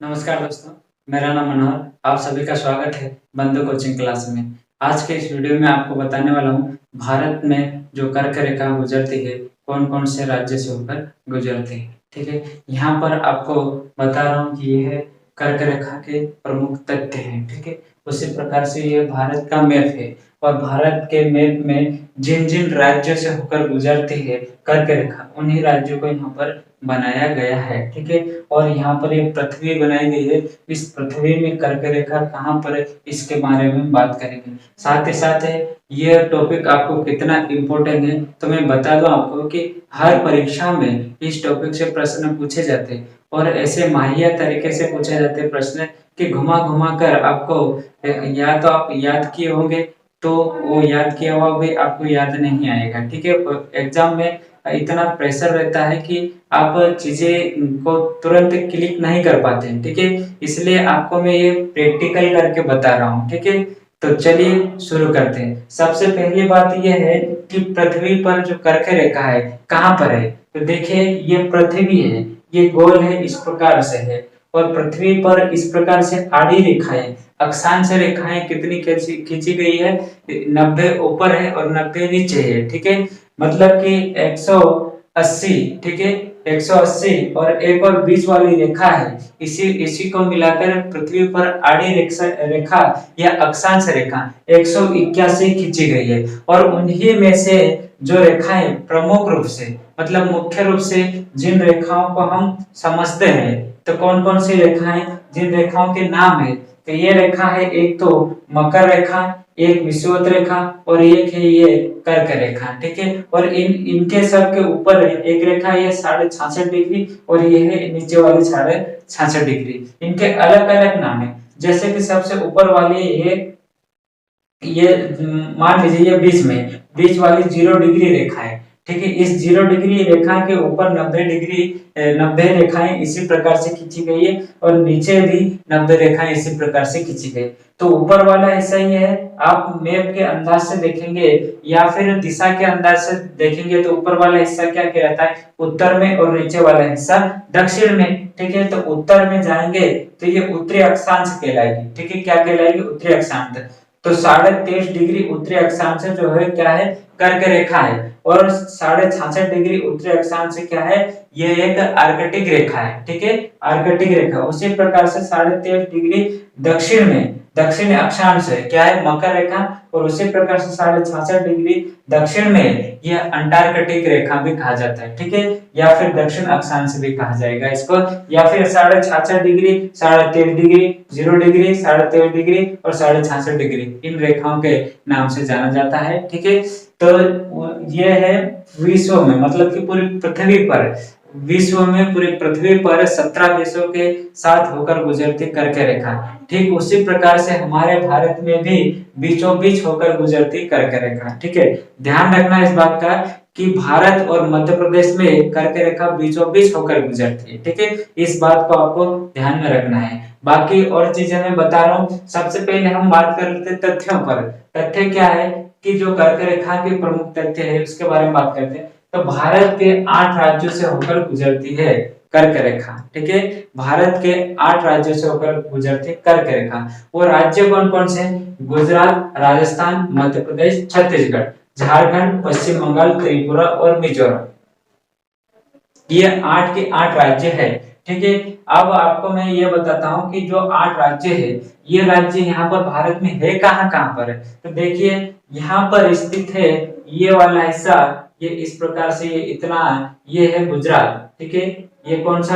नमस्कार दोस्तों, मेरा नाम मनोहर, आप सभी का स्वागत है बंधु कोचिंग क्लास में। आज के इस वीडियो में आपको बताने वाला हूँ भारत में जो कर्क रेखा गुजरती है, कौन-कौन से राज्य से होकर गुजरती है, ठीक है? यहाँ पर आपको बता रहा हूँ कि यह कर्क रेखा के प्रमुख तथ्य हैं, ठीक है? उसी प्रकार से ये भारत का मैप है और भारत के मैप में जिन-जिन राज्यों से होकर गुजरती है कर्क रेखा, उन्हीं राज्यों को यहाँ पर बनाया गया है, ठीक है? और यहाँ पर एक पृथ्वी बनाई गई है। इस पृथ्वी में कर्क रेखा कहाँ पर है, इसके बारे में बात करेंगे। साथ ही साथ ये टॉपिक आपको कितना इम्पोर्टेंट है, तो मैं बता दूं आपको कि हर परीक्षा में इस टॉपिक से प्रश्न पूछे जाते हैं और ऐसे माहिया तरीके से पूछे जाते हैं प्रश्न कि घुमा घुमा कर आपको या तो आप याद किए होंगे, तो वो याद किया हुआ भी आपको याद नहीं आएगा, ठीक है? एग्जाम में इतना प्रेशर रहता है कि आप चीजें को तुरंत क्लिक नहीं कर पाते हैं, ठीक है? इसलिए आपको मैं ये प्रैक्टिकल करके बता रहा हूँ, ठीक है? तो चलिए शुरू करते हैं। सबसे पहली बात यह है कि पृथ्वी पर जो कर्क रेखा है कहाँ पर है, तो देखिए ये पृथ्वी है, ये गोल है, इस प्रकार से है और पृथ्वी पर इस प्रकार से आड़ी रेखाएं, अक्षांश रेखाएं कितनी खींची गई है, 90 ऊपर है और 90 नीचे है, ठीक है? मतलब कि 180, ठीक है? 180 और एक और बीच वाली रेखा है, इसी को मिलाकर पृथ्वी पर आड़ी रेखा या अक्षांश रेखा 181 खींची गई है और उन्हीं में से जो रेखाएं प्रमुख रूप से मतलब मुख्य रूप से जिन रेखाओं को हम समझते हैं, तो कौन कौन सी रेखाएं, जिन रेखाओं के नाम है, तो ये रेखा है, एक तो मकर रेखा, एक विषुवत रेखा और एक है ये कर्क रेखा, ठीक है? और इनके सब के ऊपर एक रेखा ये 66.5 डिग्री और ये है नीचे वाली 66.5 डिग्री। इनके अलग अलग नाम है, जैसे कि सबसे ऊपर वाली ये मान लीजिए ये बीच वाली 0 डिग्री रेखा है, ठीक है? इस 0 डिग्री रेखा के ऊपर 90 डिग्री 90 रेखाएं इसी प्रकार से खींची गई है और नीचे भी 90 रेखाएं इसी प्रकार से खींची गई। तो ऊपर वाला हिस्सा ये है, आप मैप के अंदाज से देखेंगे या फिर दिशा के अंदाज से देखेंगे तो ऊपर वाला हिस्सा क्या कहलाता है, उत्तर में, और नीचे वाला हिस्सा दक्षिण में, ठीक है? तो उत्तर में जाएंगे तो ये उत्तरी अक्षांश कहलाएगी, ठीक है? क्या कहलाएगी? उत्तरी अक्षांश। तो 23.5 डिग्री उत्तरी अक्षांश जो है क्या है, कर्क रेखा है और 66.5 डिग्री उत्तरी अक्षांश क्या है, ये एक आर्कटिक रेखा है, ठीक है? आर्कटिक रेखा। उसी प्रकार से 23.5 डिग्री दक्षिण में दक्षिण अक्षांश है क्या है, मकर रेखा, और उसी प्रकार से 66.5 डिग्री दक्षिण में यह अंटार्कटिक रेखा भी कहा जाता है, ठीक है? या फिर दक्षिण अक्षांश भी कहा जाएगा इसको, या फिर 66.5 डिग्री, 23.5 डिग्री, 0 डिग्री, 23.5 डिग्री और 66.5 डिग्री, इन रेखाओं के नाम से जाना जाता है, ठीक है? तो ये है विश्व में, मतलब कि पूरी पृथ्वी पर, विश्व में पूरी पृथ्वी पर 17 देशों के साथ होकर गुजरती कर्क रेखा। ठीक उसी प्रकार से हमारे भारत में भी बीचों बीच होकर गुजरती कर्क रेखा, ठीक है? ध्यान रखना इस बात का कि भारत और मध्य प्रदेश में कर्क रेखा बीचों बीच होकर गुजरती है, ठीक है? इस बात को आपको ध्यान में रखना है। बाकी और चीजें मैं बता रहा हूँ। सबसे पहले हम बात कर लेते हैं तथ्यों पर। तथ्य क्या है कि जो कर्क रेखा के प्रमुख तथ्य है उसके बारे में बात करते हैं। तो भारत के 8 राज्यों से होकर गुजरती है कर्क रेखा, ठीक है? भारत के 8 राज्यों से होकर गुजरती कर्क रेखा। वो राज्य कौन कौन से? गुजरात, राजस्थान, मध्य प्रदेश, छत्तीसगढ़, झारखंड, पश्चिम बंगाल, त्रिपुरा और मिजोरम। ये 8 के 8 राज्य है, ठीक है? अब आपको मैं ये बताता हूँ कि जो 8 राज्य है, ये राज्य यहाँ पर भारत में है कहाँ कहाँ पर है। तो देखिए यहाँ पर स्थित है ये वाला हिस्सा, ये इस प्रकार से, ये इतना, ये है गुजरात, ठीक है? ये कौन सा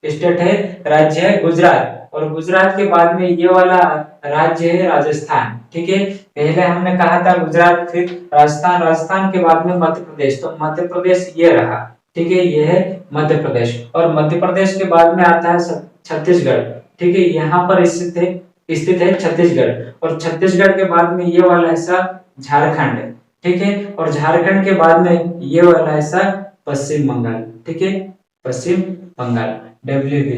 स्टेट है, राज्य है गुजरात, और गुजरात के बाद में ये वाला राज्य है राजस्थान, ठीक है? पहले हमने कहा था गुजरात, फिर राजस्थान, राजस्थान के बाद में मध्य प्रदेश, तो मध्य प्रदेश ये रहा, ठीक है? ये है मध्य प्रदेश, और मध्य प्रदेश के बाद में आता है छत्तीसगढ़, ठीक है? यहाँ पर स्थित है छत्तीसगढ़, और छत्तीसगढ़ के बाद में ये वाला हिस्सा झारखंड है, ठीक है? और झारखंड के बाद में ये वाला हिस्सा पश्चिम बंगाल, ठीक है? पश्चिम बंगाल, WB,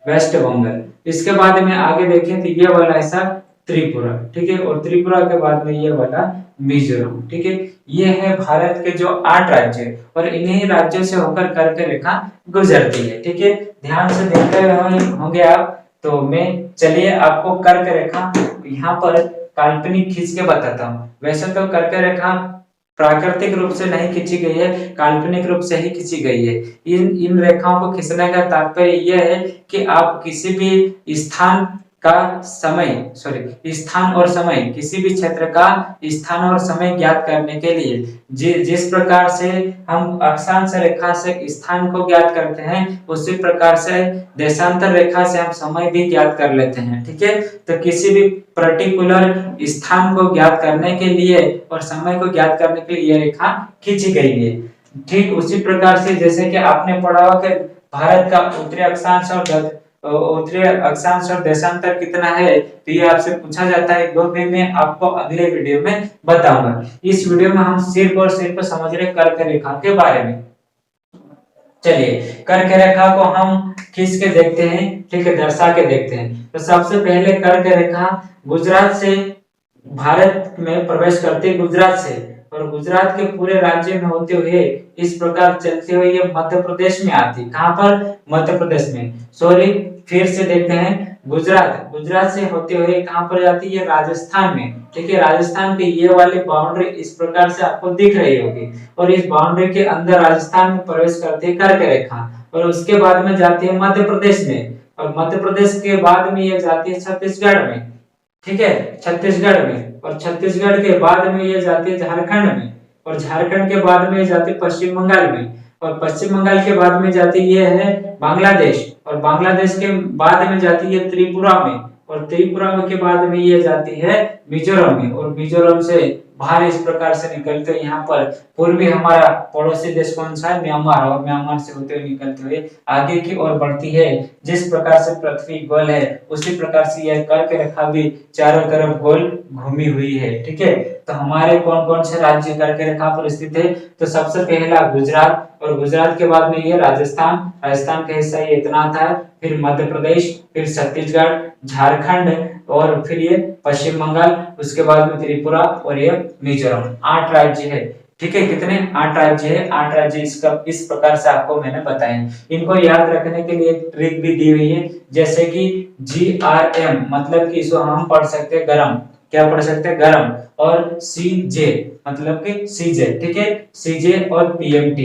वेस्ट बंगाल। इसके बाद में आगे देखें तो ये वाला हिस्सा त्रिपुरा, ठीक है। और त्रिपुरा के बाद में ये वाला मिजोरम, ठीक है। ये है भारत के जो 8 राज्य और इन्हीं राज्यों से होकर कर्क रेखा गुजरती है, ठीक है। ध्यान से देखते हुए होंगे आप। तो मैं चलिए आपको कर्क रेखा यहाँ पर काल्पनिक खींच के बताता हूँ। वैसे तो कर्क रेखा प्राकृतिक रूप से नहीं खींची गई है, काल्पनिक रूप से ही खींची गई है। इन रेखाओं को खींचने का तात्पर्य यह है कि आप किसी भी स्थान का स्थान और समय, किसी भी क्षेत्र का स्थान और समय ज्ञात करने के लिए जिस प्रकार से हम अक्षांश रेखा से स्थान को ज्ञात करते हैं, उसी प्रकार से देशांतर रेखा से हम समय भी ज्ञात कर लेते हैं, ठीक है। तो किसी भी पर्टिकुलर स्थान को ज्ञात करने के लिए और समय को ज्ञात करने के लिए यह रेखा खींची गई है। ठीक उसी प्रकार से जैसे कि आपने पढ़ा हो कि भारत का उत्तरी अक्षांश और देशांतर कितना है, तो ये आपसे पूछा जाता है। वो भी मैं आपको अगले वीडियो में बताऊंगा। इस वीडियो में हम सिर्फ समझ रहे कर्क रेखा के बारे में। चलिए कर्क रेखा को हम खींच के देखते हैं, ठीक है, दर्शा के देखते हैं। तो सबसे पहले कर्क रेखा गुजरात से भारत में प्रवेश करते, गुजरात से, और गुजरात के पूरे राज्य में होते हुए इस प्रकार चलते हुए ये मध्य प्रदेश में आती। कहां पर? मध्य प्रदेश में। सॉरी, फिर से देखते हैं। गुजरात से होते हुए कहां पर जाती है? राजस्थान में, ठीक है। राजस्थान की ये वाली बाउंड्री इस प्रकार से आपको दिख रही होगी, और इस बाउंड्री के अंदर राजस्थान में प्रवेश करती है कर्क रेखा, और उसके बाद में जाती है मध्य प्रदेश में, और मध्य प्रदेश के बाद में ये जाती है छत्तीसगढ़ में, ठीक है, छत्तीसगढ़ में, और छत्तीसगढ़ के बाद में ये जाती है झारखंड में, और झारखंड के बाद में ये जाती है पश्चिम बंगाल में, और पश्चिम बंगाल के बाद में जाती ये है बांग्लादेश, और बांग्लादेश के बाद में जाती है त्रिपुरा में, और त्रिपुरा के बाद में ये जाती है मिजोरम में, और मिजोरम से बाहर इस प्रकार से निकलते यहाँ पर पूर्वी हमारा पड़ोसी देश कौन सा है? म्यांमार, और म्यांमार से होते हुए निकलते हुए आगे की ओर बढ़ती है। जिस प्रकार से पृथ्वी गोल है उसी प्रकार से यह कर्क रेखा भी चारों तरफ गोल घूमी हुई है, ठीक है। तो हमारे कौन कौन से राज्य कर्क रेखा पर स्थित है? तो सबसे पहला गुजरात, और गुजरात के बाद में ये राजस्थान का हिस्सा ये इतना आता है, फिर मध्य प्रदेश, फिर छत्तीसगढ़, झारखंड, और फिर ये पश्चिम बंगाल, उसके बाद में त्रिपुरा, और ये मिजोरम। 8 राज्य है, ठीक है। कितने? 8 राज्य है। 8 राज्य इस प्रकार से आपको मैंने बताए। इनको याद रखने के लिए एक ट्रिक भी दी हुई है, जैसे कि GRM मतलब कि इसको हम पढ़ सकते हैं गरम, क्या पढ़ सकते हैं? गरम, और CJ मतलब कि CJ, ठीक है, CJ और PMT,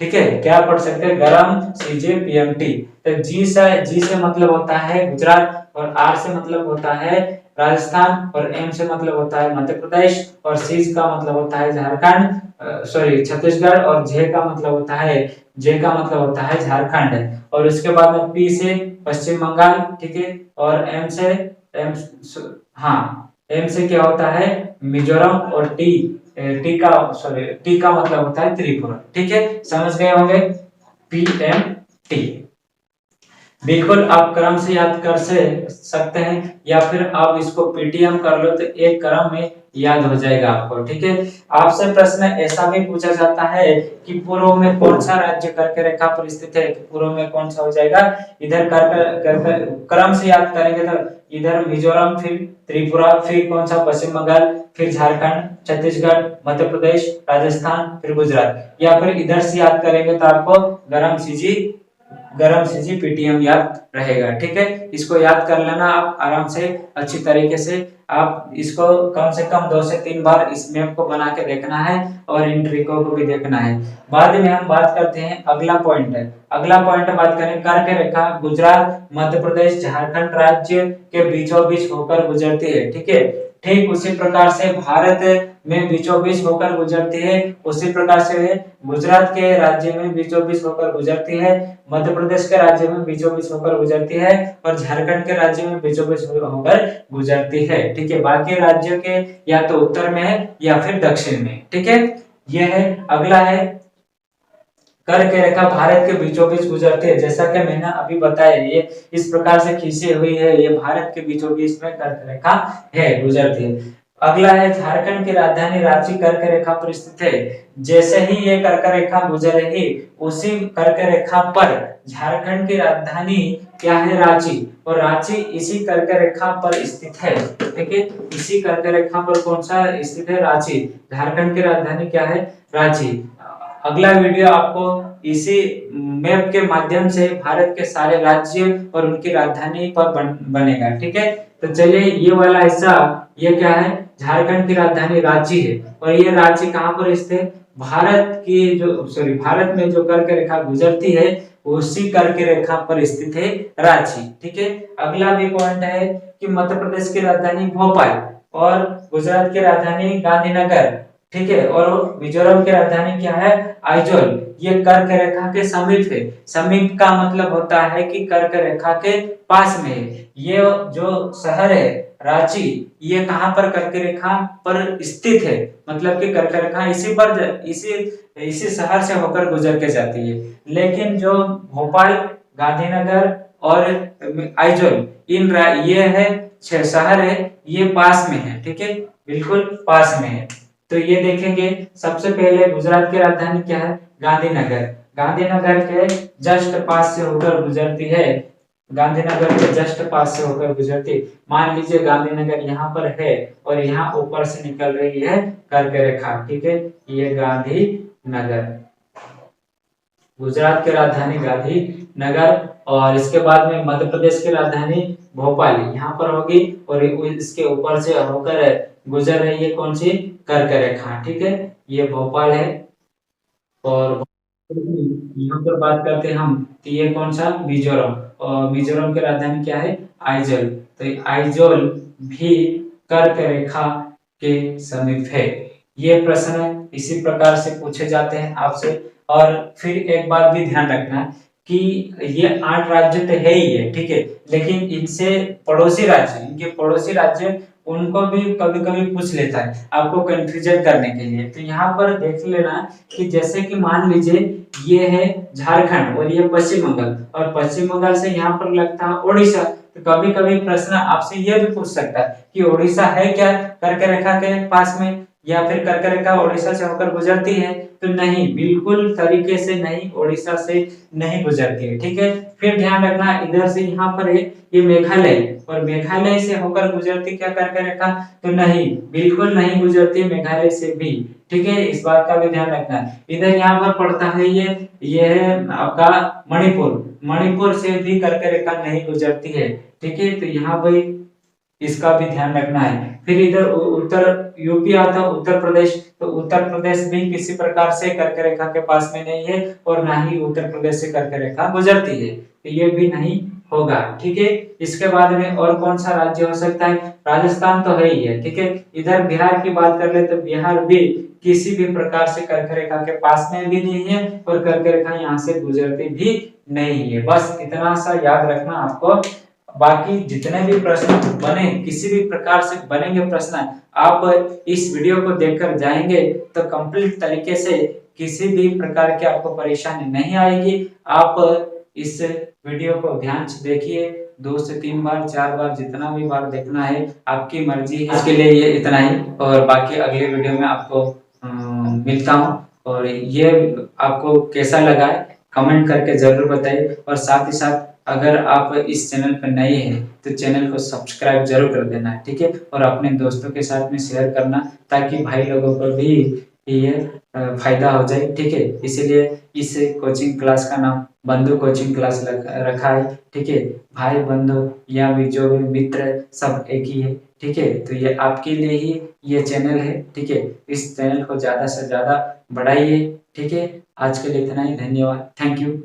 ठीक है, क्या पढ़ सकते हैं? गरम, CJ, PMT। तो जी से मतलब होता है गुजरात, और R से मतलब होता है राजस्थान, और M से मतलब होता है मध्य प्रदेश, और C का मतलब होता है झारखंड, छत्तीसगढ़, और J का मतलब होता है झारखंड, और उसके बाद में P से पश्चिम बंगाल, ठीक है, और M से क्या होता है? मिजोरम, और टी का मतलब होता है त्रिपुरा, ठीक है, समझ गए होंगे। PMT बिल्कुल आप क्रम से याद कर सकते हैं, या फिर आप इसको PTM कर लो तो एक क्रम में याद हो जाएगा आपको, ठीक है। आपसे प्रश्न ऐसा भी पूछा जाता है कि पूर्व में कौन सा राज्य कर्क रेखा पर स्थित है, तो पूर्व में कौन सा हो जाएगा? इधर क्रम से याद करेंगे तो इधर मिजोरम, फिर त्रिपुरा, फिर कौन सा? पश्चिम बंगाल, फिर झारखंड, छत्तीसगढ़, मध्य प्रदेश, राजस्थान, फिर गुजरात। या फिर इधर से याद करेंगे तो आपको गरम CG PTM याद रहेगा, ठीक है। इसको याद कर लेना आप आराम से, अच्छी तरीके से। आप इसको कम से कम 2 से 3 बार इस मैप को बना के देखना है, और इन ट्रिकों को भी देखना है। बाद में हम बात करते हैं अगला पॉइंट बात करें कर्क रेखा गुजरात, मध्य प्रदेश, झारखंड राज्य के बीचों बीच होकर गुजरती है, ठीक है। ठीक उसी प्रकार से भारत में बीचों बीच होकर गुजरती है, उसी प्रकार से गुजरात के राज्य में बीचों बीच होकर गुजरती है, मध्य प्रदेश के राज्य में बीचों बीच होकर गुजरती है, और झारखंड के राज्य में बीचों बीच होकर गुजरती है, ठीक है। बाकी राज्यों के या तो उत्तर में है या फिर दक्षिण में, ठीक है। यह है। अगला है कर्क रेखा भारत के बीचों बीच गुजरती है, जैसा कि मैंने अभी बताया, ये इस प्रकार से खींची हुई है, ये भारत के बीचों बीच में कर्क रेखा है, गुजरती है। अगला है झारखंड की राजधानी रांची कर्क रेखा पर स्थित है। जैसे ही ये कर्क रेखा गुजरेगी उसी कर्क रेखा पर झारखंड की राजधानी क्या है, रांची, और रांची इसी कर्क रेखा पर स्थित है। ठीक है, इसी कर्क रेखा पर कौन सा स्थित है, रांची। झारखंड की राजधानी क्या है, रांची। अगला वीडियो आपको इसी मैप के माध्यम से भारत के सारे राज्य और उनकी राजधानी पर बनेगा। ठीक है, तो चलिए ये वाला हिस्सा, ये क्या है, झारखंड की राजधानी रांची है, और ये रांची कहाँ पर स्थित है, भारत में जो कर्क रेखा गुजरती है उसी कर्क रेखा पर स्थित है रांची। ठीक है, अगला भी पॉइंट है कि मध्य प्रदेश की राजधानी भोपाल और गुजरात की राजधानी गांधीनगर, ठीक है, और मिजोरम की राजधानी क्या है, आइजोल। ये कर्क रेखा के समीप है। समीप का मतलब होता है कि कर्क रेखा के पास में है। ये जो शहर है रांची, ये कहां पर कर्क रेखा पर स्थित है, मतलब कि कर्क रेखा इसी शहर से होकर गुजर के जाती है। लेकिन जो भोपाल, गांधीनगर और आइजोल, ये है शहर है, ये पास में है। ठीक है, बिल्कुल पास में है। तो ये देखेंगे, सबसे पहले गुजरात की राजधानी क्या है, गांधीनगर। गांधीनगर के जस्ट पास से होकर गुजरती है, गांधीनगर के जस्ट पास से होकर गुजरती। मान लीजिए गांधीनगर यहाँ पर है और यहाँ ऊपर से निकल रही है कर्क रेखा। ठीक है, ये गांधीनगर, गुजरात की राजधानी गांधीनगर, और इसके बाद में मध्य प्रदेश की राजधानी भोपाल यहाँ पर होगी, और इसके ऊपर से होकर गुजर रही है कौन सी, कर्क रेखा। ठीक है, ये भोपाल है। और यहाँ पर बात करते हैं हम, तो ये कौन सा, मिजोरम, और मिजोरम की राजधानी क्या है, आइजोल। तो आइजोल भी कर्क रेखा के समीप है। ये प्रश्न इसी प्रकार से पूछे जाते हैं आपसे। और फिर एक बात भी ध्यान रखना कि ये 8 राज्य तो है ही है, ठीक है, लेकिन इनसे पड़ोसी राज्य, इनके पड़ोसी राज्य, उनको भी कभी कभी पूछ लेता है आपको कंफ्यूजन करने के लिए। तो यहाँ पर देख लेना कि जैसे कि मान लीजिए ये है झारखंड और ये पश्चिम बंगाल, और पश्चिम बंगाल से यहाँ पर लगता है उड़ीसा। तो कभी कभी प्रश्न आपसे ये भी पूछ सकता है कि उड़ीसा है क्या कर्क रेखा के पास में, या फिर कर्क रेखा उड़ीसा से होकर गुजरती है। तो नहीं, बिल्कुल तरीके से नहीं, उड़ीसा से नहीं गुजरती है। ठीक है, फिर ध्यान रखना, इधर से यहाँ पर है ये मेघालय, और मेघालय से होकर गुजरती क्या कर्क रेखा, तो नहीं, बिल्कुल नहीं गुजरती मेघालय से भी। ठीक है, इस बात का भी ध्यान रखना। इधर यहाँ पर पड़ता है ये है आपका मणिपुर, मणिपुर से भी कर्क रेखा नहीं गुजरती है। ठीक है, तो यहाँ पर इसका भी ध्यान रखना है। फिर इधर उत्तर यूपी आता है, उत्तर प्रदेश, तो उत्तर प्रदेश भी किसी प्रकार से कर्क रेखा के पास में नहीं है, और ना ही उत्तर प्रदेश से कर्क रेखा गुजरती है, तो ये भी नहीं होगा। ठीक है, इसके बाद में और कौन सा राज्य हो सकता है, राजस्थान तो है ही है। ठीक है, इधर बिहार की बात कर ले तो बिहार भी किसी भी प्रकार से कर्क रेखा के पास में भी नहीं है, और कर्क रेखा यहाँ से गुजरती भी नहीं है। बस इतना सा याद रखना आपको। बाकी जितने भी प्रश्न बने, किसी भी प्रकार से बनेंगे प्रश्न, आप इस वीडियो को देखकर जाएंगे तो कंप्लीट तरीके से किसी भी प्रकार की आपको परेशानी नहीं आएगी। आप इस वीडियो को ध्यान से देखिए, 2 से 3 बार 4 बार, जितना भी बार देखना है आपकी मर्जी है। इसके लिए ये इतना ही, और बाकी अगले वीडियो में आपको मिलता हूँ। और ये आपको कैसा लगा है कमेंट करके जरूर बताइए, और साथ ही साथ अगर आप इस चैनल पर नए हैं तो चैनल को सब्सक्राइब जरूर कर देना, ठीक है, और अपने दोस्तों के साथ में शेयर करना, ताकि भाई लोगों को भी ये फायदा हो जाए। ठीक है, इसीलिए इस कोचिंग क्लास का नाम बंधु कोचिंग क्लास रखा है। ठीक है, भाई बंधु या भी जो भी मित्र सब एक ही है। ठीक है, तो ये आपके लिए ही ये चैनल है। ठीक है, इस चैनल को ज्यादा से ज्यादा बढ़ाइए। ठीक है, आज के लिए इतना ही, धन्यवाद, थैंक यू।